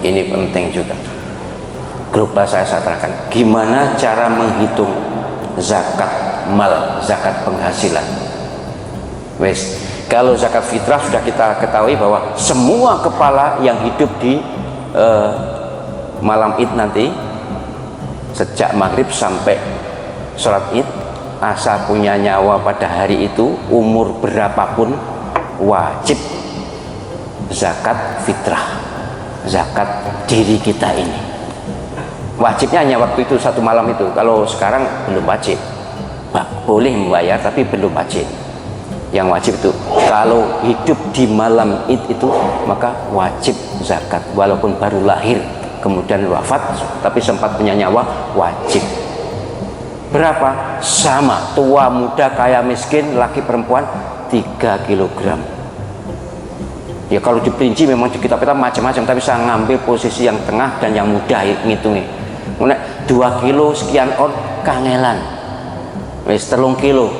ini penting juga. Global saya terangkan gimana cara menghitung zakat mal, zakat penghasilan. Wes, kalau zakat fitrah sudah kita ketahui bahwa semua kepala yang hidup di malam Id nanti, sejak maghrib sampai sholat Id, asal punya nyawa pada hari itu, umur berapapun, wajib zakat fitrah, zakat diri kita ini. Wajibnya hanya waktu itu, satu malam itu. Kalau sekarang belum wajib, boleh membayar tapi belum wajib. Yang wajib itu kalau hidup di malam Id itu, maka wajib zakat walaupun baru lahir kemudian wafat tapi sempat punya nyawa, wajib. Berapa? Sama, tua muda kaya miskin, laki perempuan, 3 kilogram. Ya kalau diperinci memang di kitab-kitab macam-macam, tapi saya ngambil posisi yang tengah dan yang mudah ngitungnya. 2 kilo sekian on kangelan, wis 3 kilo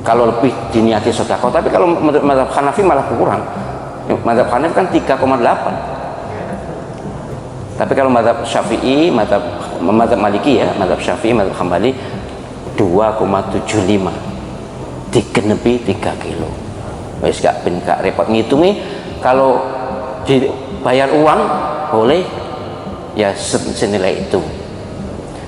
kalau lebih diniati sedekah. Tapi kalau mazhab Hanafi malah kurang. Mazhab Hanafi kan 3,8. Tapi kalau mazhab Syafi'i, mazhab Maliki ya, mazhab Syafi'i, mazhab Hambali 2,75 digenepi 3 kilo. Wis gak repot ngitungi. Kalau dibayar uang boleh ya senilai itu.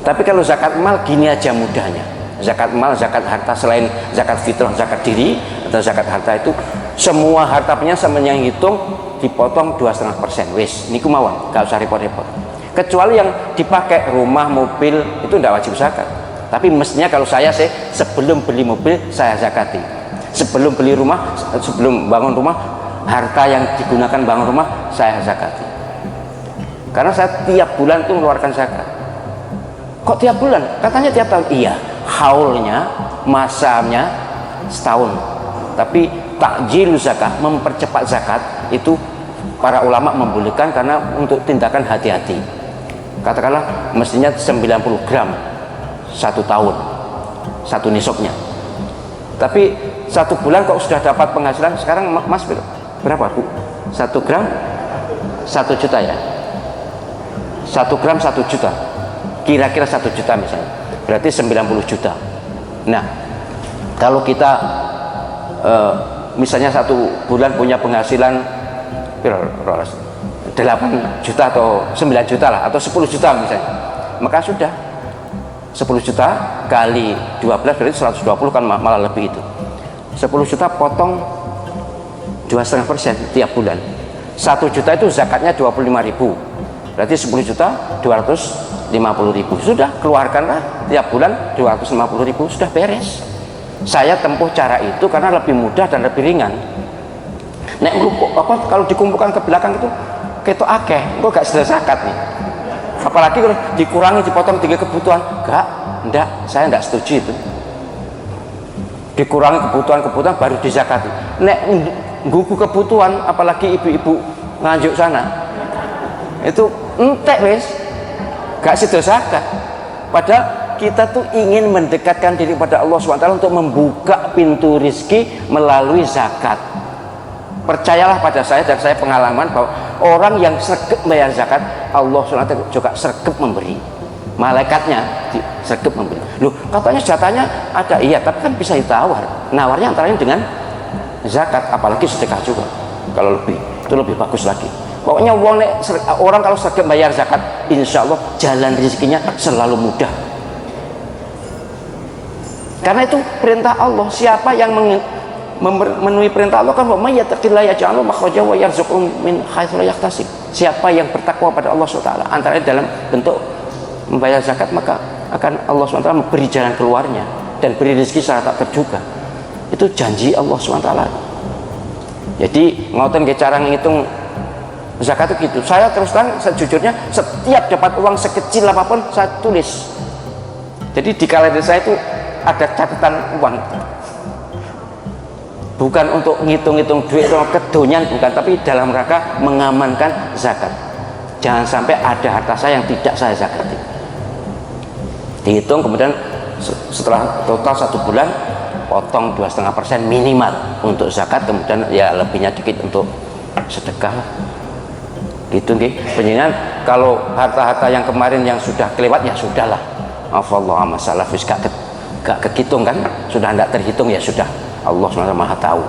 Tapi kalau zakat mal gini aja mudahnya. Zakat mal, zakat harta, selain zakat fitrah, zakat diri atau zakat harta itu semua harta punya sama yang hitung dipotong 2,5%. Wis niku mawon, gak usah repot-repot. Kecuali yang dipakai rumah, mobil itu tidak wajib zakat. Tapi mestinya kalau saya sih sebelum beli mobil saya zakati. Sebelum beli rumah, sebelum bangun rumah, harta yang digunakan bangun rumah saya zakati. Karena saya tiap bulan tuh mengeluarkan zakat. Kok tiap bulan? Katanya tiap tahun. Iya, haulnya, masanya setahun. Tapi takjil zakat, mempercepat zakat itu para ulama membolehkan karena untuk tindakan hati-hati. Katakanlah mestinya 90 gram satu tahun, satu nisabnya. Tapi satu bulan kok sudah dapat penghasilan. Sekarang mas berapa bu? 1 gram 1 juta ya? 1 gram 1 juta, kira-kira 1 juta misalnya, berarti 90 juta. Nah kalau kita misalnya satu bulan punya penghasilan 8 juta atau 9 juta lah, atau 10 juta misalnya, maka sudah 10 juta kali 12 berarti 120 kan, malah lebih itu. 10 juta potong 2,5% tiap bulan. 1 juta itu zakatnya 25.000, berarti 10 juta 250.000. Sudah keluarkanlah tiap bulan 250.000, sudah beres. Saya tempuh cara itu karena lebih mudah dan lebih ringan. Nek kalau dikumpulkan ke belakang itu ketok akeh, kok gak sudah zakat nih. Apalagi kalau dikurangi dipotong 3 kebutuhan, enggak, saya enggak setuju itu. Dikurangi kebutuhan baru dizakati. Nek nggugu kebutuhan, apalagi ibu-ibu nganjuk sana, itu entek wis, gak sido zakat. Padahal kita tuh ingin mendekatkan diri pada Allah SWT untuk membuka pintu rizki melalui zakat. Percayalah pada saya, dan saya pengalaman bahwa orang yang sregep bayar zakat, Allah SWT juga sregep memberi. Malaikatnya sregep memberi. Loh, katanya jatahnya ada, iya, tapi kan bisa ditawar. Nawarnya antara lain dengan zakat, apalagi sedekah juga. Kalau lebih, itu lebih bagus lagi. Pokoknya orang kalau sregep bayar zakat, insya Allah jalan rezekinya selalu mudah. Karena itu perintah Allah. Siapa yang memenuhi perintah Allah kan, may yattaqillah yaj'al lahu makhraja wa yarzuqhu min haitsu la yahtasib. Siapa yang bertakwa pada Allah SWT, antara dalam bentuk membayar zakat, maka akan Allah SWT memberi jalan keluarnya dan beri rezeki secara tak terduga. Itu janji Allah SWT. Jadi ngoten ke cara ngitung zakat itu gitu. Saya terus terang sejujurnya setiap dapat uang sekecil apapun saya tulis. Jadi di kalender saya itu ada catatan uang, bukan untuk ngitung-ngitung duit atau kedonyan, bukan, tapi dalam rangka mengamankan zakat. Jangan sampai ada harta saya yang tidak saya zakati. Dihitung, kemudian setelah total 1 bulan potong 2,5% minimal untuk zakat, kemudian ya lebihnya dikit untuk sedekah. Gitu nggih. Panjenengan kalau harta-harta yang kemarin yang sudah kelewat ya sudahlah. Afallahu amma salaf, gak kehitung kan, sudah tidak terhitung ya sudah, Allah SWT Maha tahu.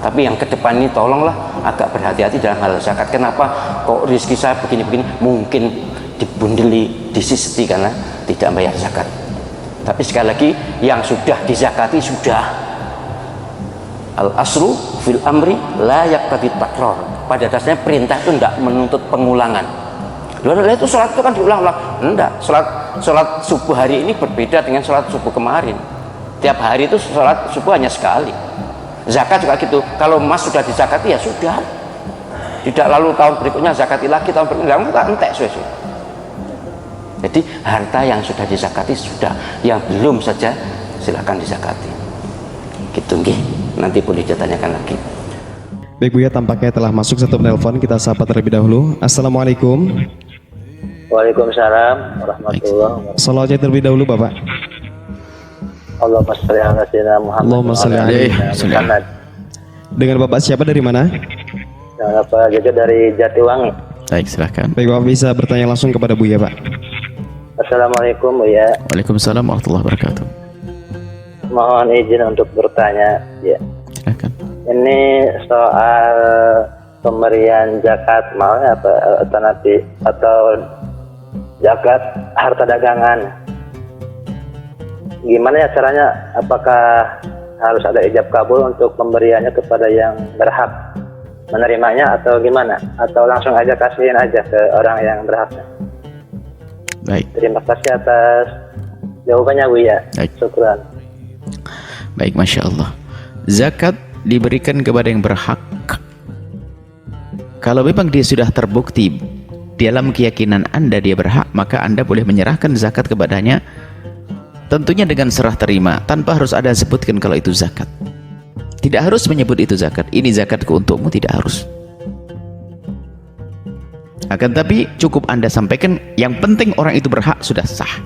Tapi yang ke depan ini tolonglah agak berhati-hati dalam hal zakat. Kenapa kok rezeki saya begini-begini, mungkin dibundeli, disisiti karena tidak bayar zakat. Tapi sekali lagi yang sudah dizakati sudah. Al asru fil amri la yaqtadi takror. Pada dasarnya perintah itu tidak menuntut pengulangan. Lalu itu sholat itu kan diulang-ulang. Enggak, sholat subuh hari ini berbeda dengan sholat subuh kemarin. Tiap hari itu sholat subuh hanya sekali. Zakat juga gitu. Kalau emas sudah dizakati ya sudah. Tidak lalu tahun berikutnya zakati lagi, tahun berikutnya kita entek sesuai. Jadi harta yang sudah dizakati sudah, yang belum saja silakan dizakati. Gitu nggih. Nanti boleh ditanyakan lagi. Baik Buya, tampaknya telah masuk satu penelpon, kita sapa terlebih dahulu. Assalamualaikum. Waalaikumsalam warahmatullahi wabarakatuh. Salawatnya terlebih dahulu Bapak. Allahumma shalli ala sayyidina Muhammad. Allahumma shalli alaihi Muhammad. Dengan Bapak siapa, dari mana? Jangan lupa juga dari Jatiwangi. Baik, silahkan. Baik, Bapak bisa bertanya langsung kepada Buya Pak. Assalamualaikum Buya. Waalaikumsalam warahmatullahi wabarakatuh. Mohon izin untuk bertanya ya. Silahkan. Ini soal pemberian zakat maunya apa alternatif atau zakat harta dagangan. Gimana ya caranya? Apakah harus ada ijab kabul untuk pemberiannya kepada yang berhak menerimanya atau gimana? Atau langsung aja kasihin aja ke orang yang berhaknya? Baik. Terima kasih atas jawabannya Buya. Baik. Syukran. Baik, Masya Allah. Zakat diberikan kepada yang berhak kalau memang dia sudah terbukti dalam keyakinan Anda dia berhak, maka Anda boleh menyerahkan zakat kepadanya, tentunya dengan serah terima, tanpa harus ada sebutkan kalau itu zakat. Tidak harus menyebut itu zakat, ini zakatku untukmu, tidak harus. Akan tapi cukup Anda sampaikan, yang penting orang itu berhak, sudah sah.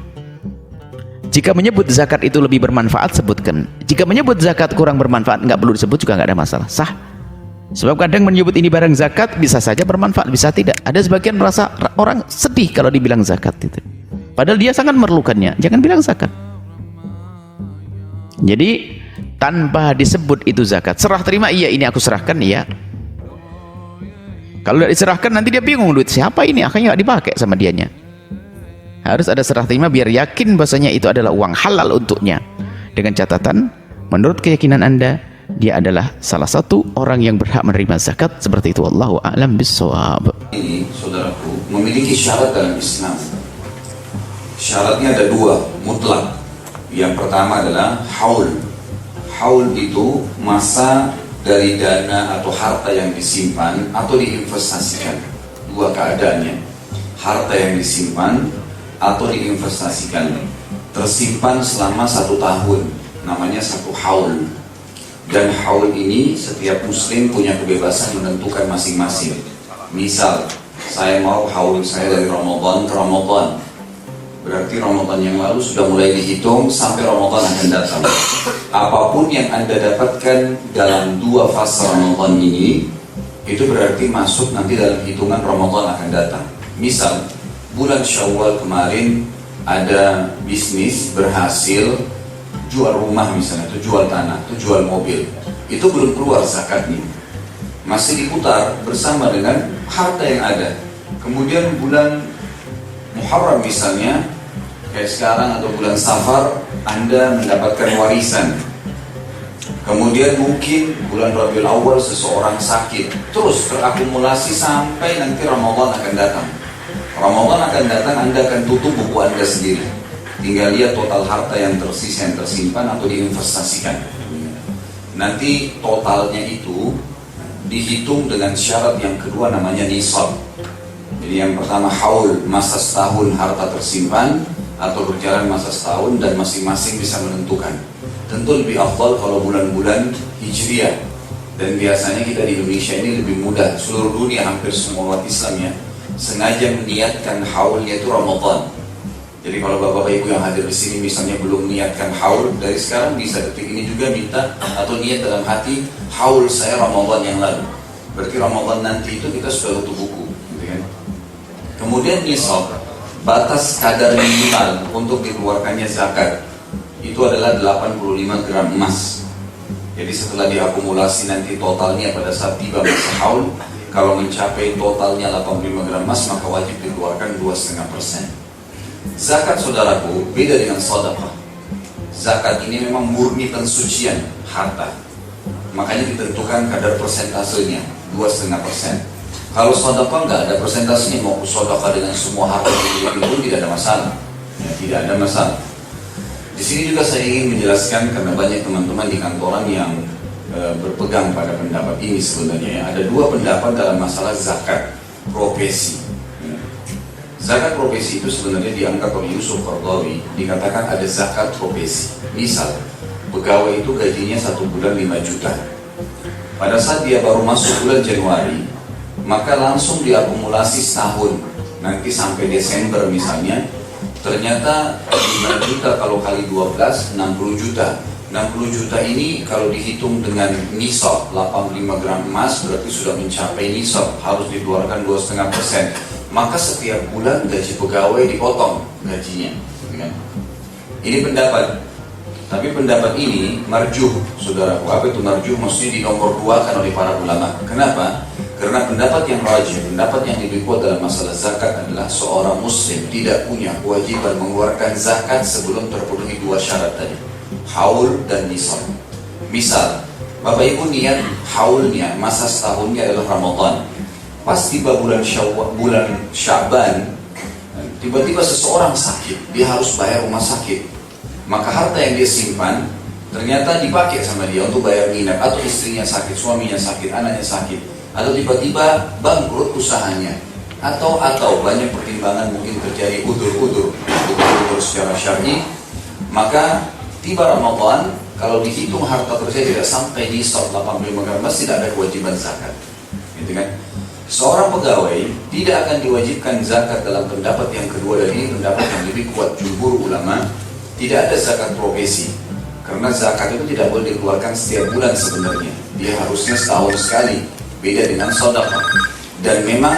Jika menyebut zakat itu lebih bermanfaat, sebutkan. Jika menyebut zakat kurang bermanfaat, nggak perlu disebut juga, nggak ada masalah, sah. Sebab kadang menyebut ini barang zakat bisa saja bermanfaat, bisa tidak. Ada sebagian merasa orang sedih kalau dibilang zakat itu, padahal dia sangat memerlukannya, jangan bilang zakat. Jadi tanpa disebut itu zakat, serah terima, iya ini aku serahkan, iya. Kalau tidak diserahkan nanti dia bingung, duit siapa ini, akhirnya nggak dipakai sama dianya. Harus ada serah terima biar yakin bahasanya itu adalah uang halal untuknya, dengan catatan menurut keyakinan Anda dia adalah salah satu orang yang berhak menerima zakat, seperti itu. Wallahu a'lam bissawab. Ini saudaraku memiliki syarat dalam Islam. Syaratnya ada dua mutlak. Yang pertama adalah haul. Haul itu masa dari dana atau harta yang disimpan atau diinvestasikan. Dua keadaannya, harta yang disimpan atau diinvestasikan, tersimpan selama 1 tahun, namanya 1 haul. Dan haul ini setiap muslim punya kebebasan menentukan masing-masing. Misal, saya mau haul saya dari Ramadan ke Ramadan, berarti Ramadan yang lalu sudah mulai dihitung sampai Ramadan akan datang. Apapun yang Anda dapatkan dalam 2 fase Ramadan ini, itu berarti masuk nanti dalam hitungan Ramadan akan datang. Misal, bulan Syawal kemarin ada bisnis berhasil, jual rumah misalnya, itu jual tanah, itu jual mobil, itu belum keluar zakatnya, masih diputar bersama dengan harta yang ada. Kemudian bulan Muharram misalnya, kayak sekarang, atau bulan Safar, Anda mendapatkan warisan. Kemudian mungkin bulan Rabiul Awal seseorang sakit, terus terakumulasi sampai nanti Ramadan akan datang. Ramadan akan datang, Anda akan tutup buku Anda sendiri. Tinggal lihat total harta yang tersisa, yang tersimpan atau diinvestasikan. Nanti totalnya itu dihitung dengan syarat yang kedua, namanya nisab. Jadi yang pertama haul, masa setahun harta tersimpan atau berjalan masa setahun, dan masing-masing bisa menentukan. Tentu lebih afdal kalau bulan-bulan Hijriah. Dan biasanya kita di Indonesia ini lebih mudah. Seluruh dunia hampir semua umat Islam ya sengaja meniatkan haulnya itu Ramadan. Jadi kalau bapak-bapak ibu yang hadir di sini misalnya belum niatkan haul, dari sekarang bisa detik ini juga minta atau niat dalam hati, haul saya Ramadan yang lalu. Berarti Ramadan nanti itu kita sudah tutup buku, gitu kan? Kemudian nisab, batas kadar minimal untuk dikeluarkannya zakat itu adalah 85 gram emas. Jadi setelah diakumulasi nanti totalnya pada saat tiba masa haul, kalau mencapai totalnya 85 gram emas maka wajib dikeluarkan 2,5%. Zakat saudaraku beda dengan sedekah. Zakat ini memang murni pensucian harta, makanya ditentukan kadar persentasenya 2,5%. Kalau sedekah nggak ada persentasenya, mau sedekah dengan semua harta yang itu tidak ada masalah, ya, tidak ada masalah. Di sini juga saya ingin menjelaskan karena banyak teman-teman di kantoran yang berpegang pada pendapat ini sebenarnya. Ada dua pendapat dalam masalah zakat profesi. Zakat profesi itu sebenarnya diangkat oleh Yusuf Qaradawi, dikatakan ada zakat profesi. Misal, pegawai itu gajinya 1 bulan 5 juta. Pada saat dia baru masuk bulan Januari, maka langsung diakumulasi setahun. Nanti sampai Desember misalnya, ternyata 5 juta kalau kali 12, 60 juta. 60 juta ini kalau dihitung dengan nisab 85 gram emas berarti sudah mencapai nisab, harus dikeluarkan 2,5%. Maka setiap bulan gaji pegawai dipotong gajinya. Ini pendapat. Tapi pendapat ini marjuh, saudaraku. Apa itu marjuh? Maksudnya di nomor 2 kan oleh para ulama. Kenapa? Karena pendapat yang rajih, pendapat yang lebih kuat dalam masalah zakat adalah seorang muslim tidak punya kewajiban mengeluarkan zakat sebelum terpenuhi 2 syarat tadi, haul dan nisab. Misal, Bapak Ibu niat haulnya, masa setahunnya adalah Ramadan. Pas tiba bulan Sya'ban, tiba-tiba seseorang sakit, dia harus bayar rumah sakit. Maka harta yang dia simpan ternyata dipakai sama dia untuk bayar nginap, atau istrinya sakit, suaminya sakit, anaknya sakit, atau tiba-tiba bangkrut usahanya, atau banyak pertimbangan mungkin terjadi udur secara syar'i. Maka tiba Ramadan, kalau dihitung harta tersebut tidak sampai nisab 85 gram emas, tidak ada kewajiban zakat, gitu kan? Seorang pegawai tidak akan diwajibkan zakat dalam pendapat yang kedua, dan ini pendapat yang lebih kuat jumhur ulama. Tidak ada zakat profesi, karena zakat itu tidak boleh dikeluarkan setiap bulan sebenarnya. Dia harusnya setahun sekali, beda dengan sedekah. Dan memang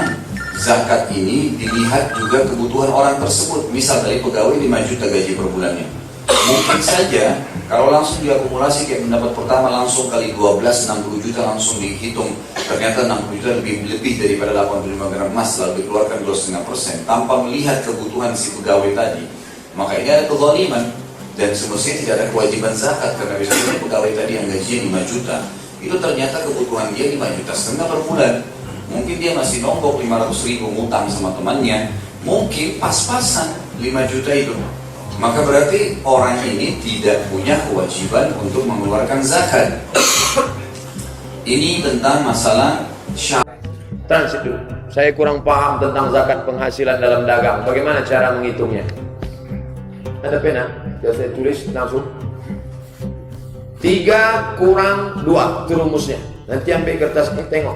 zakat ini dilihat juga kebutuhan orang tersebut. Misal dari pegawai 5 juta gaji per bulannya, mungkin saja kalau langsung diakumulasi kayak pendapat pertama langsung kali 12, 60 juta langsung dihitung, ternyata 60 juta lebih daripada 85 gram emas, lalu dikeluarkan 2,5% tanpa melihat kebutuhan si pegawai tadi. Maka ini ada kezaliman, dan semestinya tidak ada kewajiban zakat. Karena misalnya pegawai tadi yang gajinya 5 juta, itu ternyata kebutuhan dia 5,5 juta per bulan. Mungkin dia masih nonggok 500.000 ngutang sama temannya, mungkin pas-pasan 5 juta itu. Maka berarti orang ini tidak punya kewajiban untuk mengeluarkan zakat. Ini tentang masalah syarat. Transit dulu. Saya kurang paham tentang zakat penghasilan dalam dagang. Bagaimana cara menghitungnya? Ada pena? Biar saya tulis langsung. 3 kurang 2 itu rumusnya. Nanti ambil kertas tengok.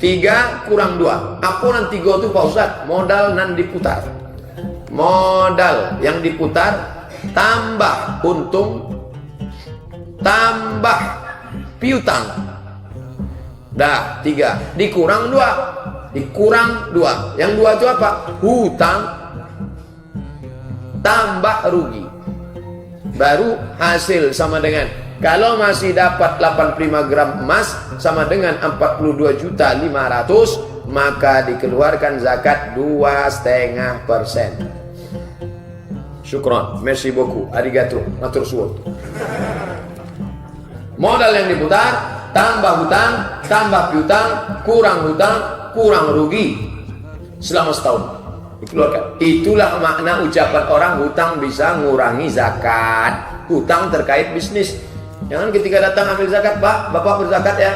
3 kurang 2. Apa nanti 3 itu Pak Ustaz? Modal nan diputar. Modal yang diputar tambah untung tambah piutang. Dah 3 dikurang 2. Dikurang 2. Yang 2 itu apa? Hutang tambah rugi. Baru hasil sama dengan, kalau masih dapat 85 gram emas sama dengan 42.500.000, maka dikeluarkan zakat 2,5%. Syukron, merci beaucoup, arigato, matur suwun. Modal yang diputar, tambah hutang, tambah piutang, kurang hutang, kurang rugi selama setahun dikeluarkan. Itulah makna ucapan orang hutang bisa ngurangi zakat. Hutang terkait bisnis. Jangan ketika datang ambil zakat, Pak, Bapak berzakat ya.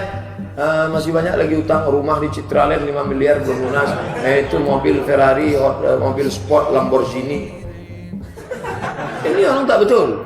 Masih banyak lagi utang, rumah di Citraland 5 miliar belum lunas. Itu mobil Ferrari, mobil sport Lamborghini. Ini orang tak betul.